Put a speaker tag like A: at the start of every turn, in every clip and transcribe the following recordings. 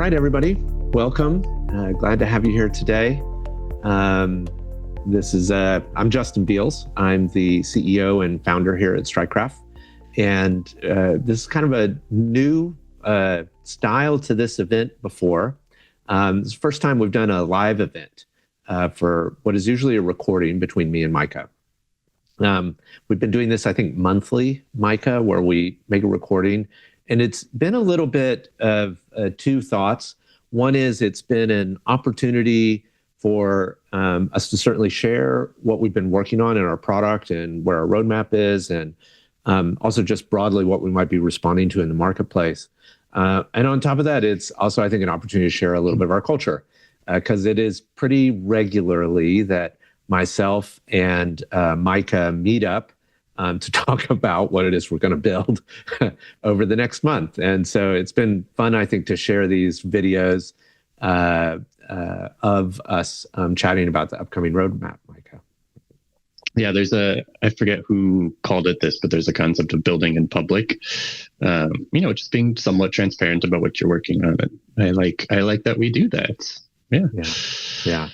A: right, everybody. Welcome. Glad to have you here today. I'm Justin Beals. I'm the CEO and founder here at StrikeCraft. And this is kind of a new style to this event before. It's the first time we've done a live event for what is usually a recording between me and Micah. We've been doing this, I think, monthly, Micah, where we make a recording. And it's been a little bit of two thoughts. One is it's been an opportunity for us to certainly share what we've been working on in our product and where our roadmap is, and also just broadly what we might be responding to in the marketplace. And on top of that, it's also, I think, an opportunity to share a little bit of our culture, because it is pretty regularly that myself and Micah meet up to talk about what it is we're going to build over the next month. And so it's been fun, I think, to share these videos of us chatting about the upcoming roadmap, Micah.
B: Yeah, I forget who called it this, but there's a concept of building in public, just being somewhat transparent about what you're working on. And I like that we do that. Yeah.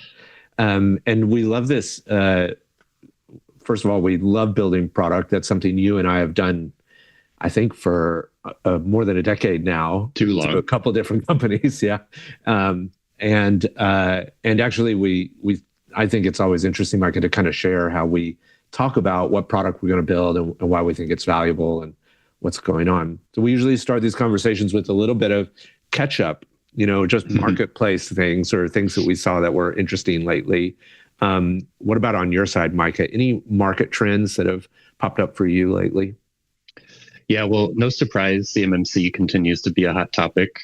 A: And we love this. First of all, we love building product. That's something you and I have done, I think, for more than a decade now.
B: Too long.
A: To a couple of different companies, yeah. And actually, I think it's always interesting, Micah, to kind of share how we talk about what product we're going to build and why we think it's valuable and what's going on. So we usually start these conversations with a little bit of catch up, just marketplace things or things that we saw that were interesting lately. What about on your side, Micah? Any market trends that have popped up for you lately?
B: Yeah, well, no surprise, CMMC continues to be a hot topic,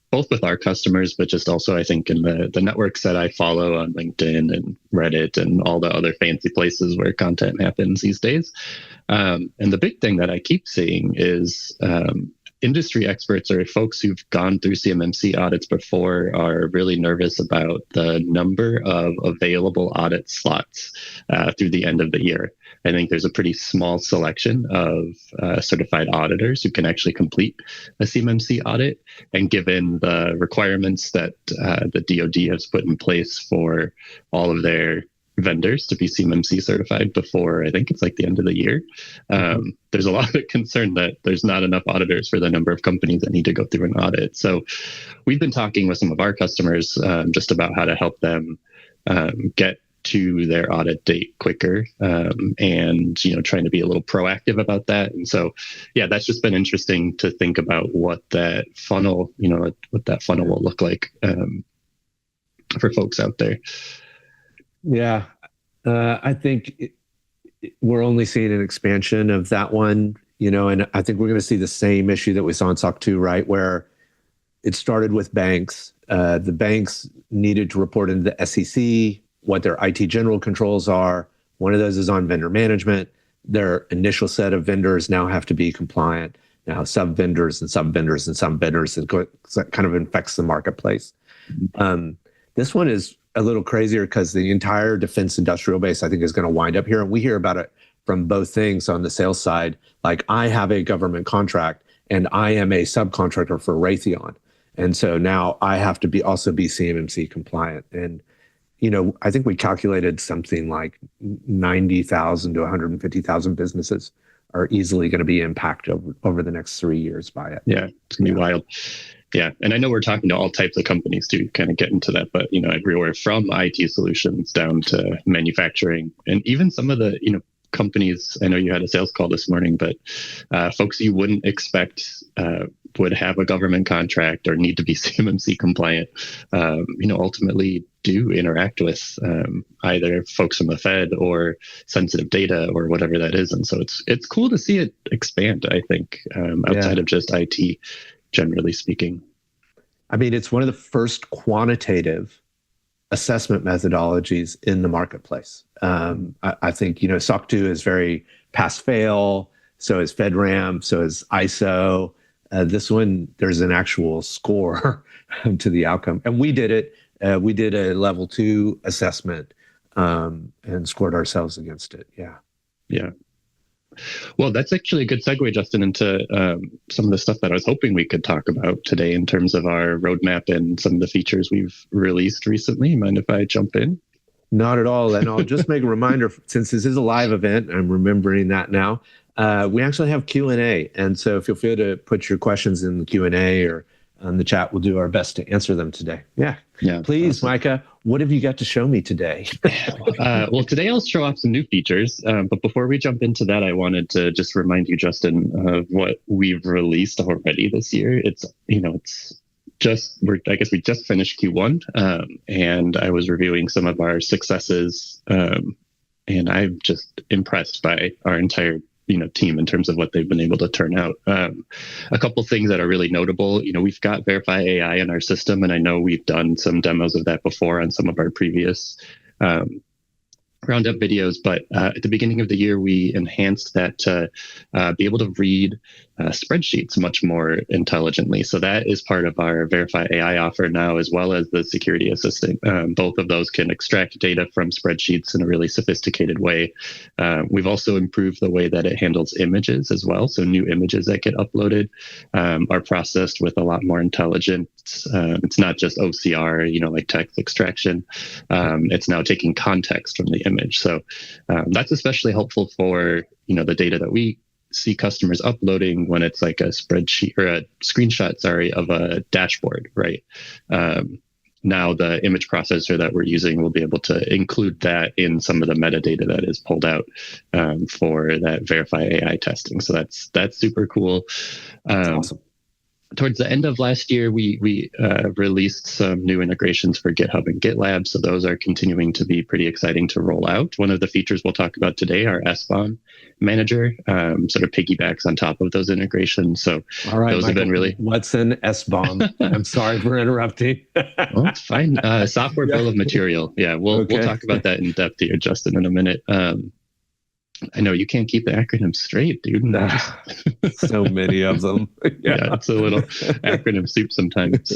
B: both with our customers, but just also, I think, in the networks that I follow on LinkedIn and Reddit and all the other fancy places where content happens these days. And the big thing that I keep seeing is industry experts or folks who've gone through CMMC audits before are really nervous about the number of available audit slots through the end of the year. I think there's a pretty small selection of certified auditors who can actually complete a CMMC audit. And given the requirements that the DoD has put in place for all of their vendors to be CMMC certified before, I think it's like the end of the year, there's a lot of concern that there's not enough auditors for the number of companies that need to go through an audit. So we've been talking with some of our customers just about how to help them get to their audit date quicker, and trying to be a little proactive about that. And so that's just been interesting to think about what that funnel will look like for folks out there.
A: Yeah, I think we're only seeing an expansion of that one, and I think we're going to see the same issue that we saw in SOC 2, right? Where it started with banks. The banks needed to report into the SEC what their IT general controls are. One of those is on vendor management. Their initial set of vendors now have to be compliant. Now sub-vendors and sub-vendors and sub-vendors, it kind of infects the marketplace. This one is a little crazier because the entire defense industrial base, I think, is going to wind up here. And we hear about it from both things on the sales side. Like, I have a government contract and I am a subcontractor for Raytheon. And so now I have to also be CMMC compliant. And, I think we calculated something like 90,000 to 150,000 businesses are easily going to be impacted over the next 3 years by it.
B: Yeah, it's going to be wild. Yeah, and I know we're talking to all types of companies to kind of get into that, but everywhere from IT solutions down to manufacturing, and even some of the companies. I know you had a sales call this morning, but folks you wouldn't expect would have a government contract or need to be CMMC compliant, ultimately do interact with either folks from the Fed or sensitive data or whatever that is. And so it's cool to see it expand, I think, outside of just IT. Generally speaking,
A: I mean, it's one of the first quantitative assessment methodologies in the marketplace. I think, SOC 2 is very pass-fail, so is FedRAMP, so is ISO. This one, there's an actual score to the outcome. And we did it. We did a level 2 assessment and scored ourselves against it. Yeah.
B: Well, that's actually a good segue, Justin, into some of the stuff that I was hoping we could talk about today in terms of our roadmap and some of the features we've released recently. Mind if I jump in?
A: Not at all. And I'll just make a reminder, since this is a live event, I'm remembering that now. We actually have Q&A. And so feel free to put your questions in the Q&A or on the chat. We'll do our best to answer them today. Yeah. Please, awesome. Micah, what have you got to show me today?
B: Well, today I'll show off some new features. But before we jump into that, I wanted to just remind you, Justin, of what we've released already this year. I guess we just finished Q1, and I was reviewing some of our successes, and I'm just impressed by our entire team in terms of what they've been able to turn out. A couple things that are really notable, we've got Verify AI in our system, and I know we've done some demos of that before on some of our previous Roundup videos, but at the beginning of the year, we enhanced that to be able to read spreadsheets much more intelligently. So that is part of our Verify AI offer now, as well as the Security Assistant. Both of those can extract data from spreadsheets in a really sophisticated way. We've also improved the way that it handles images as well. So new images that get uploaded are processed with a lot more intelligence. It's not just OCR, like text extraction. It's now taking context from the image. So that's especially helpful for, the data that we see customers uploading when it's like a spreadsheet or a screenshot, of a dashboard, right? Now the image processor that we're using will be able to include that in some of the metadata that is pulled out for that Verify AI testing. So that's super cool.
A: That's awesome.
B: Towards the end of last year, we released some new integrations for GitHub and GitLab. So those are continuing to be pretty exciting to roll out. One of the features we'll talk about today, our SBOM Manager, sort of piggybacks on top of those integrations. So
A: all right,
B: those
A: Michael,
B: have been really...
A: What's an SBOM? I'm sorry for interrupting.
B: Well, it's fine. Software bill of material. Yeah, we'll talk about that in depth here, Justin, in a minute. I know you can't keep the acronyms straight, dude.
A: So many of them.
B: Yeah, it's a little acronym soup sometimes.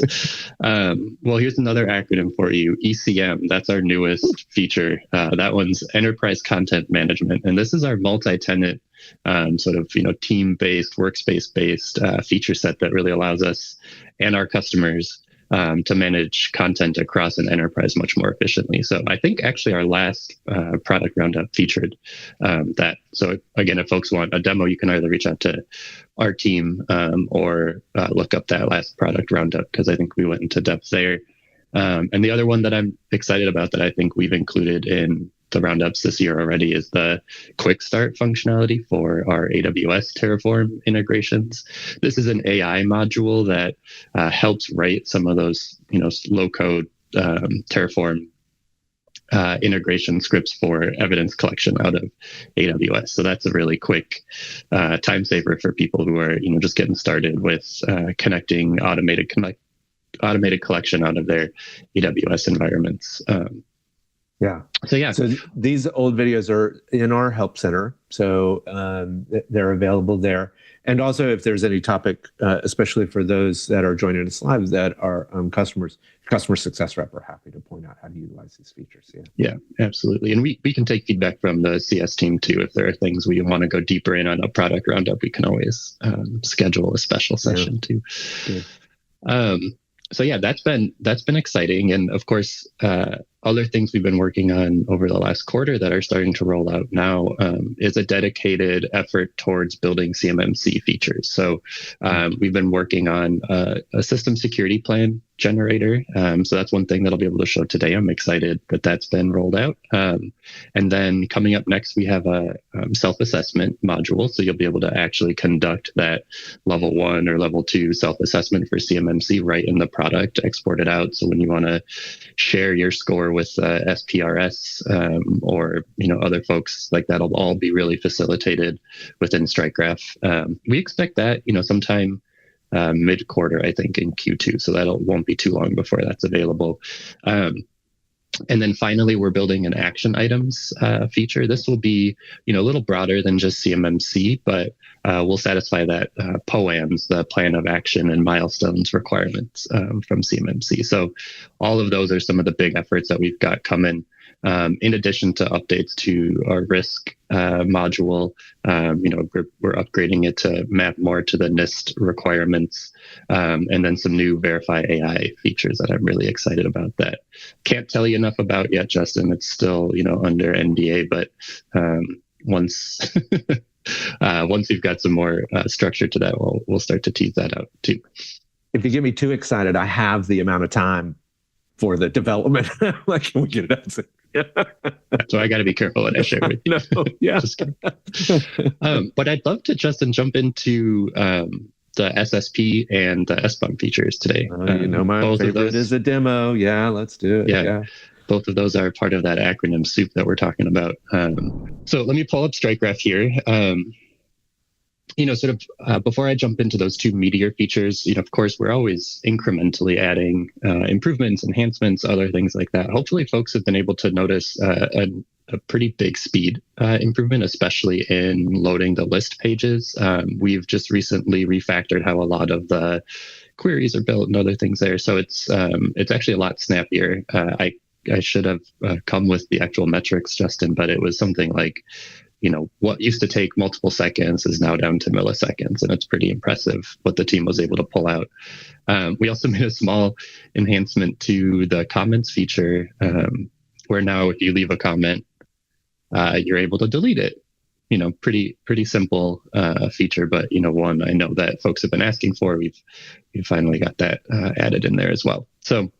B: Well, here's another acronym for you, ECM. That's our newest feature. That one's Enterprise Content Management. And this is our multi-tenant team-based, workspace-based feature set that really allows us and our customers to manage content across an enterprise much more efficiently. So I think actually our last product Roundup featured that. So again, if folks want a demo, you can either reach out to our team or look up that last product Roundup, because I think we went into depth there. And the other one that I'm excited about that I think we've included in the Roundups this year already is the quick start functionality for our AWS Terraform integrations. This is an AI module that helps write some of those, low code Terraform integration scripts for evidence collection out of AWS. So that's a really quick time saver for people who are, just getting started with connecting automated collection out of their AWS environments. So
A: these old videos are in our help center, so they're available there. And also, if there's any topic, especially for those that are joining us live, that are customer success rep are happy to point out how to utilize these features.
B: Yeah, absolutely. And we can take feedback from the CS team too. If there are things we want to go deeper in on a product Roundup, we can always schedule a special session too. So yeah, that's been exciting. And of course, other things we've been working on over the last quarter that are starting to roll out now is a dedicated effort towards building CMMC features. So we've been working on a system security plan generator. So that's one thing that I'll be able to show today. I'm excited that that's been rolled out. And then coming up next, we have a self-assessment module. So you'll be able to actually conduct that level 1 or level 2 self-assessment for CMMC right in the product, export it out. So when you want to share your score with SPRS or other folks, like that'll all be really facilitated within StrikeGraph. We expect that sometime mid-quarter, I think, in Q2. So won't be too long before that's available. And then finally, we're building an action items feature. This will be, a little broader than just CMMC, but will satisfy that POAMs, the plan of action and milestones requirements from CMMC. So all of those are some of the big efforts that we've got coming in addition to updates to our risk module. We're upgrading it to map more to the NIST requirements, and then some new Verify AI features that I'm really excited about that can't tell you enough about yet, Justin. It's still, under NDA, but once once we've got some more structure to that, we'll start to tease that out too.
A: If you get me too excited, I have the amount of time for the development. Like, can we get it out?
B: So I got to be careful when I share with you.
A: No, yeah.
B: Just kidding. But I'd love to, Justin, jump into the SSP and the SBOM features today.
A: My favorite is a demo. Yeah, let's do it. Yeah.
B: Both of those are part of that acronym soup that we're talking about. So let me pull up StrikeGraph here. Before I jump into those two meteor features, of course, we're always incrementally adding improvements, enhancements, other things like that. Hopefully, folks have been able to notice a pretty big speed improvement, especially in loading the list pages. We've just recently refactored how a lot of the queries are built and other things there. So it's actually a lot snappier. I should have come with the actual metrics, Justin, but it was something like, what used to take multiple seconds is now down to milliseconds. And it's pretty impressive what the team was able to pull out. We also made a small enhancement to the comments feature, where now if you leave a comment, you're able to delete it. Pretty simple feature, but one I know that folks have been asking for. We've finally got that added in there as well. So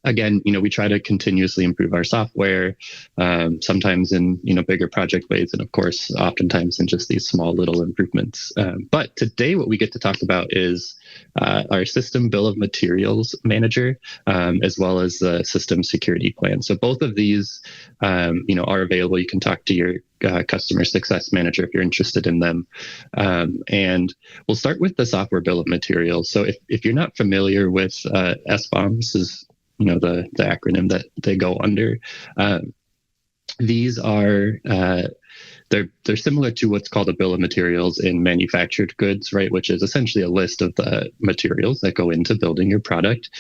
B: again, we try to continuously improve our software, sometimes in, bigger project ways, and of course, oftentimes in just these small little improvements. But today, what we get to talk about is our system bill of materials manager, as well as the system security plan. So both of these, are available. You can talk to your customer success manager if you're interested in them. And we'll start with the software bill of materials. So if you're not familiar with SBOM, this is the acronym that they go under. These are they're similar to what's called a bill of materials in manufactured goods, right? Which is essentially a list of the materials that go into building your product.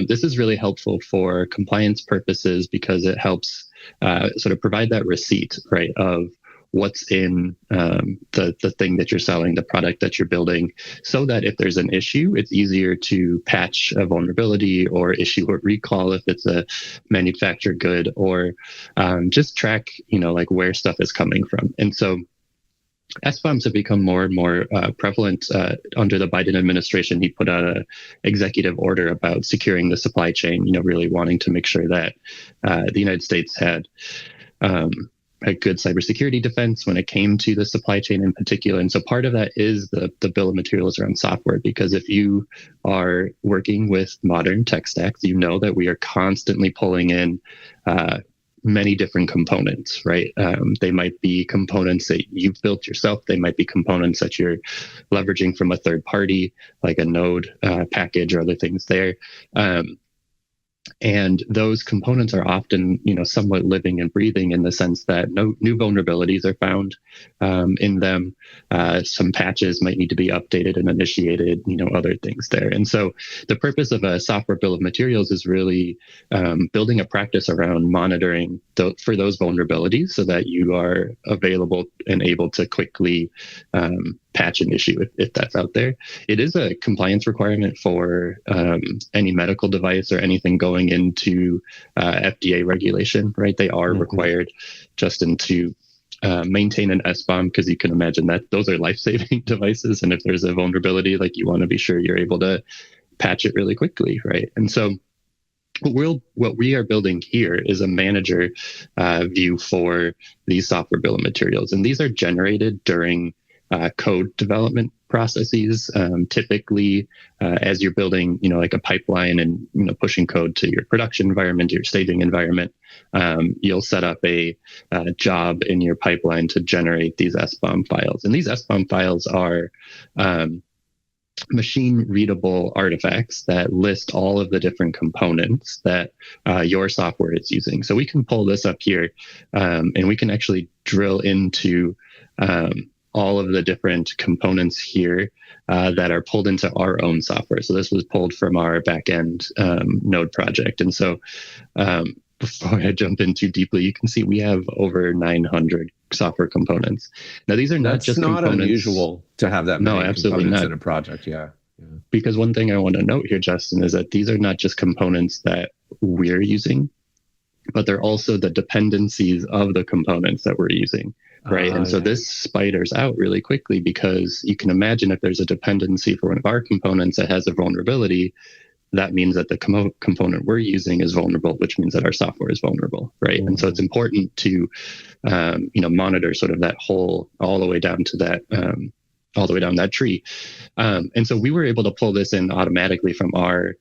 B: This is really helpful for compliance purposes because it helps sort of provide that receipt, right, of what's in the thing that you're selling, the product that you're building, so that if there's an issue, it's easier to patch a vulnerability or issue a recall if it's a manufactured good, or just track, like where stuff is coming from. And so SBOMs have become more and more prevalent under the Biden administration. He put out an executive order about securing the supply chain, really wanting to make sure that the United States had a good cybersecurity defense when it came to the supply chain in particular. And so part of that is the bill of materials around software, because if you are working with modern tech stacks, that we are constantly pulling in many different components, right? They might be components that you've built yourself. They might be components that you're leveraging from a third party, like a node package or other things there. And those components are often, somewhat living and breathing in the sense that no new vulnerabilities are found in them. Some patches might need to be updated and initiated, other things there. And so the purpose of a software bill of materials is really building a practice around monitoring for those vulnerabilities so that you are available and able to quickly patch an issue if that's out there. It is a compliance requirement for any medical device or anything going into FDA regulation, right? They are required, Justin, to maintain an SBOM, because you can imagine that those are life-saving devices. And if there's a vulnerability, like, you want to be sure you're able to patch it really quickly, right? And so what we are building here is a manager view for these software bill of materials. And these are generated during code development processes. Typically, as you're building, like a pipeline and, pushing code to your production environment, your staging environment, you'll set up a job in your pipeline to generate these SBOM files. And these SBOM files are machine readable artifacts that list all of the different components that your software is using. So we can pull this up here and we can actually drill into all of the different components here that are pulled into our own software. So this was pulled from our backend node project. And so before I jump in too deeply, you can see we have over 900 software components. Now, these are not just
A: not
B: components.
A: Unusual to have that many
B: absolutely
A: components
B: not.
A: in a project. Yeah.
B: Because one thing I want to note here, Justin, is that these are not just components that we're using, but they're also the dependencies of the components that we're using, right? And so this spiders out really quickly, because you can imagine if there's a dependency for one of our components that has a vulnerability, that means that the component we're using is vulnerable, which means that our software is vulnerable, right? And so it's important to, monitor sort of that whole, all the way down to that, all the way down that tree. And so we were able to pull this in automatically from our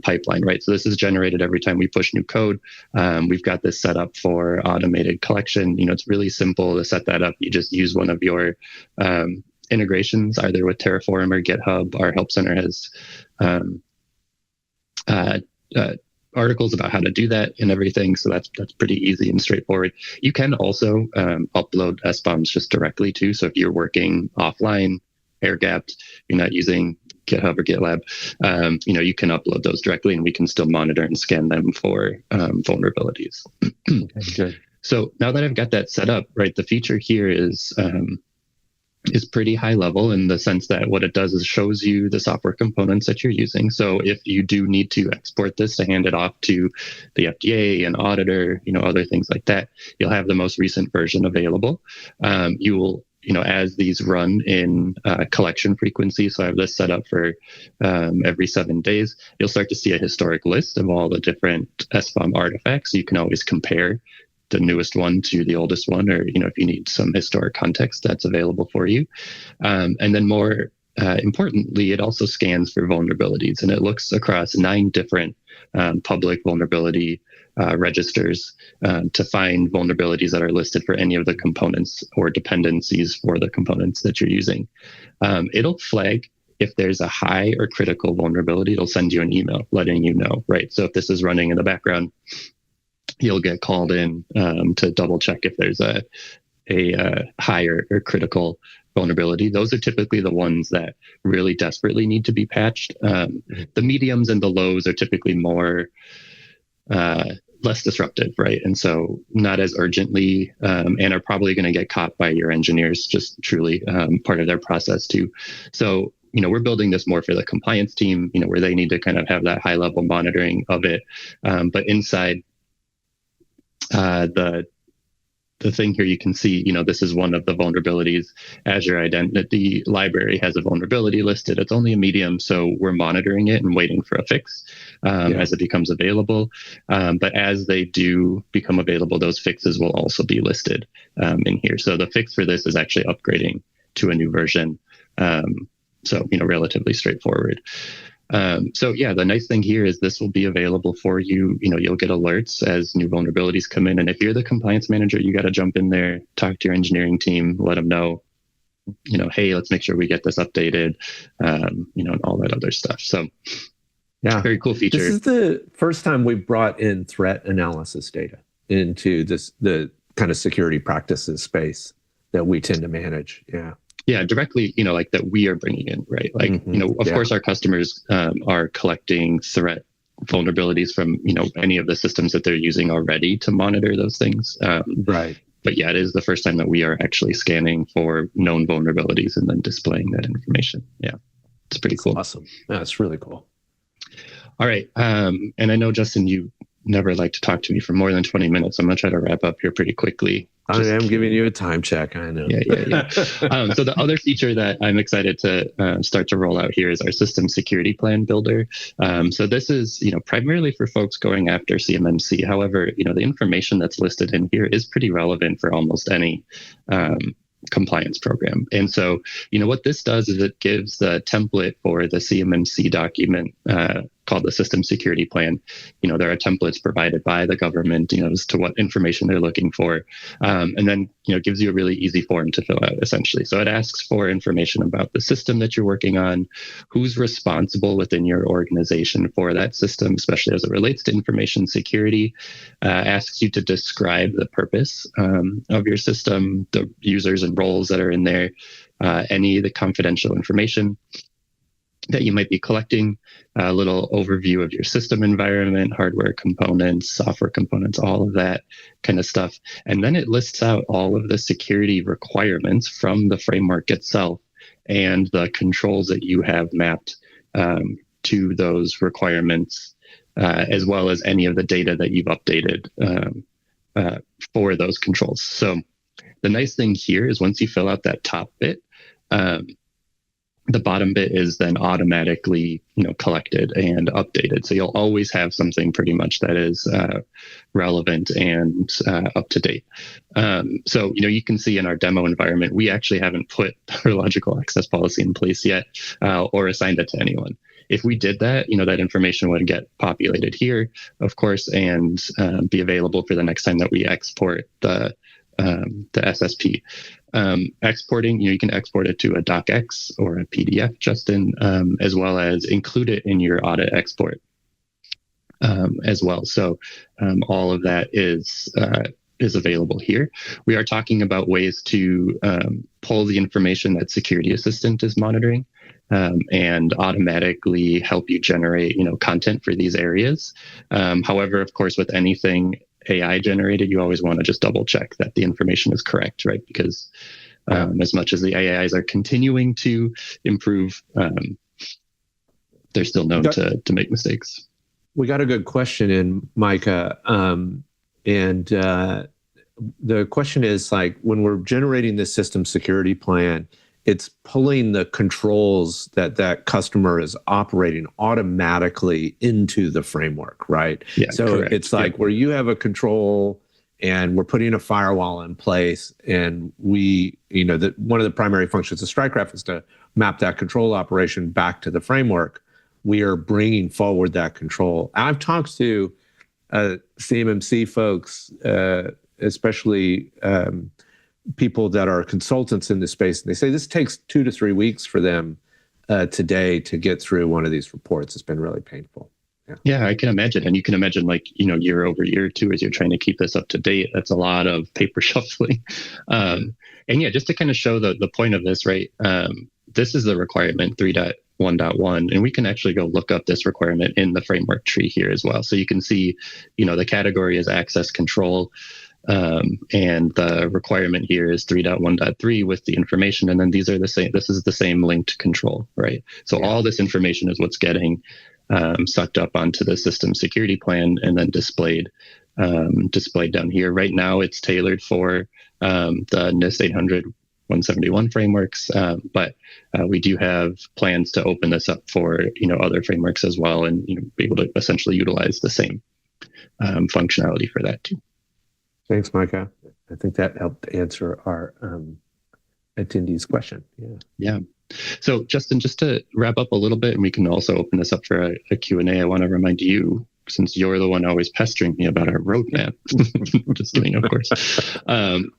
B: pipeline, right? So this is generated every time we push new code. We've got this set up for automated collection. It's really simple to set that up. You just use one of your integrations, either with Terraform or GitHub. Our Help Center has articles about how to do that and everything. So that's pretty easy and straightforward. You can also upload SBOMs just directly too. So if you're working offline, air-gapped, you're not using GitHub or GitLab, you can upload those directly, and we can still monitor and scan them for vulnerabilities.
A: Okay, good.
B: So now that I've got that set up, right, the feature here is pretty high level, in the sense that what it does is shows you the software components that you're using. So if you do need to export this to hand it off to the FDA, an auditor, other things like that, you'll have the most recent version available. You will, as these run in collection frequency, so I have this set up for every 7 days, you'll start to see a historic list of all the different SBOM artifacts. You can always compare the newest one to the oldest one, or if you need some historic context, that's available for you. And then more importantly, it also scans for vulnerabilities, and it looks across 9 different public vulnerability registers to find vulnerabilities that are listed for any of the components or dependencies for the components that you're using. It'll flag if there's a high or critical vulnerability. It'll send you an email letting you know, right? So if this is running in the background, you'll get called in to double check if there's a higher or critical vulnerability. Those are typically the ones that really desperately need to be patched. The mediums and the lows are typically more less disruptive, right? And so not as urgently, and are probably going to get caught by your engineers, just truly part of their process too. So we're building this more for the compliance team, where they need to kind of have that high level monitoring of it. But inside the thing here, you can see, this is one of the vulnerabilities. Azure Identity Library has a vulnerability listed. It's only a medium, so we're monitoring it and waiting for a fix as it becomes available. But as they do become available, those fixes will also be listed in here. So the fix for this is actually upgrading to a new version. So, relatively straightforward. So yeah, the nice thing here is this will be available for you. You'll get alerts as new vulnerabilities come in. And if you're the compliance manager, you got to jump in there, talk to your engineering team, let them know, hey, let's make sure we get this updated, and all that other stuff. So yeah, very cool feature.
A: This is the first time we've brought in threat analysis data into the kind of security practices space that we tend to manage.
B: Yeah, directly, like that we are bringing in, right? Like, of course, our customers are collecting threat vulnerabilities from, any of the systems that they're using already to monitor those things.
A: Right.
B: But yeah, it is the first time that we are actually scanning for known vulnerabilities and then displaying that information. Yeah, it's pretty cool.
A: Awesome. That's really cool.
B: All right. And I know, Justin, you never like to talk to me for more than 20 minutes. I'm going to try to wrap up here pretty quickly.
A: I am giving you a time check. I know.
B: Yeah. So the other feature that I'm excited to start to roll out here is our system security plan builder. So this is, primarily for folks going after CMMC. However, the information that's listed in here is pretty relevant for almost any compliance program. And so, what this does is it gives the template for the CMMC document called the System Security Plan. There are templates provided by the government, as to what information they're looking for. And then, gives you a really easy form to fill out, essentially. So it asks for information about the system that you're working on, who's responsible within your organization for that system, especially as it relates to information security, asks you to describe the purpose of your system, the users and roles that are in there, any of the confidential information. that you might be collecting, a little overview of your system environment, hardware components, software components, all of that kind of stuff. And then it lists out all of the security requirements from the framework itself and the controls that you have mapped to those requirements, as well as any of the data that you've updated for those controls. So the nice thing here is once you fill out that top bit, the bottom bit is then automatically, collected and updated. So you'll always have something pretty much that is relevant and up to date. So, you can see in our demo environment, we actually haven't put our logical access policy in place yet or assigned it to anyone. If we did that, that information would get populated here, of course, and be available for the next time that we export the SSP. Exporting, you can export it to a docx or a PDF, Justin, as well as include it in your audit export as well. So all of that is available here. We are talking about ways to pull the information that Security Assistant is monitoring and automatically help you generate, content for these areas. However, of course, with anything AI generated, you always want to just double check that the information is correct, right? Because as much as the AIs are continuing to improve, they're still known to make mistakes.
A: We got a good question in, Micah. And the question is, like, when we're generating this system security plan, it's pulling the controls that customer is operating automatically into the framework, right?
B: Yeah,
A: so
B: correct.
A: It's like where you have a control and we're putting a firewall in place, and we, one of the primary functions of StrikeCraft is to map that control operation back to the framework. We are bringing forward that control. I've talked to CMMC folks, especially people that are consultants in this space, and they say this takes 2 to 3 weeks for them today to get through one of these reports. It's been really painful.
B: Yeah, I can imagine. And you can imagine, year over year too, as you're trying to keep this up to date, that's a lot of paper shuffling. And yeah, just to kind of show the point of this, right? This is the requirement 3.1.1, and we can actually go look up this requirement in the framework tree here as well. So you can see, the category is access control. And the requirement here is 3.1.3 with the information. And then these are the same. This is the same linked control, right? So all this information is what's getting sucked up onto the system security plan and then displayed down here. Right now, it's tailored for the NIST 800-171 frameworks, but we do have plans to open this up for other frameworks as well, and be able to essentially utilize the same functionality for that too.
A: Thanks, Micah. I think that helped answer our attendee's question.
B: Yeah. So, Justin, just to wrap up a little bit, and we can also open this up for a Q&A, I want to remind you, since you're the one always pestering me about our roadmap. Just kidding, of course.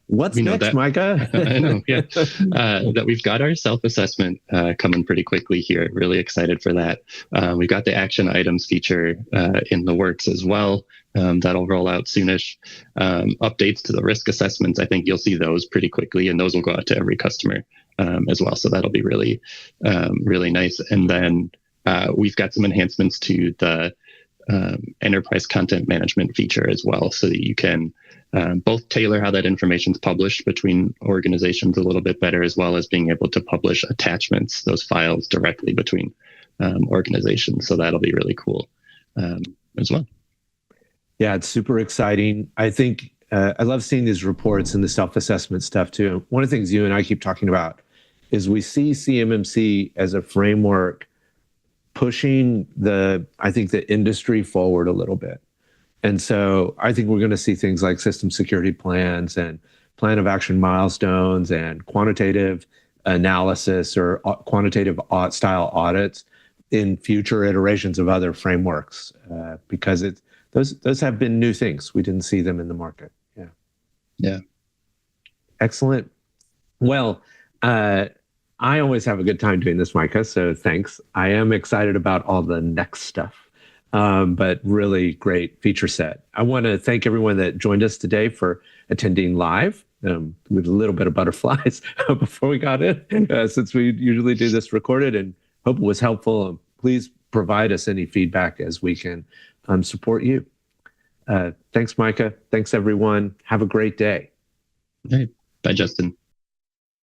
A: What's next, Micah?
B: I know, yeah. That we've got our self-assessment coming pretty quickly here. Really excited for that. We've got the action items feature in the works as well. That'll roll out soonish. Updates to the risk assessments, I think you'll see those pretty quickly, and those will go out to every customer as well. So that'll be really, really nice. And then we've got some enhancements to the enterprise content management feature as well, so that you can both tailor how that information is published between organizations a little bit better, as well as being able to publish attachments, those files directly between organizations. So that'll be really cool as well.
A: Yeah, it's super exciting. I think I love seeing these reports and the self-assessment stuff too. One of the things you and I keep talking about is we see CMMC as a framework pushing the industry forward a little bit. And so I think we're going to see things like system security plans and plan of action milestones and quantitative analysis or quantitative style audits in future iterations of other frameworks, because those have been new things. We didn't see them in the market.
B: Yeah.
A: Excellent. Well, I always have a good time doing this, Micah, so thanks. I am excited about all the next stuff, but really great feature set. I want to thank everyone that joined us today for attending live with a little bit of butterflies before we got in, since we usually do this recorded. And Hope it was helpful. Please provide us any feedback as we can support you. Thanks, Micah. Thanks, everyone. Have a great day.
B: All right. Bye, Justin.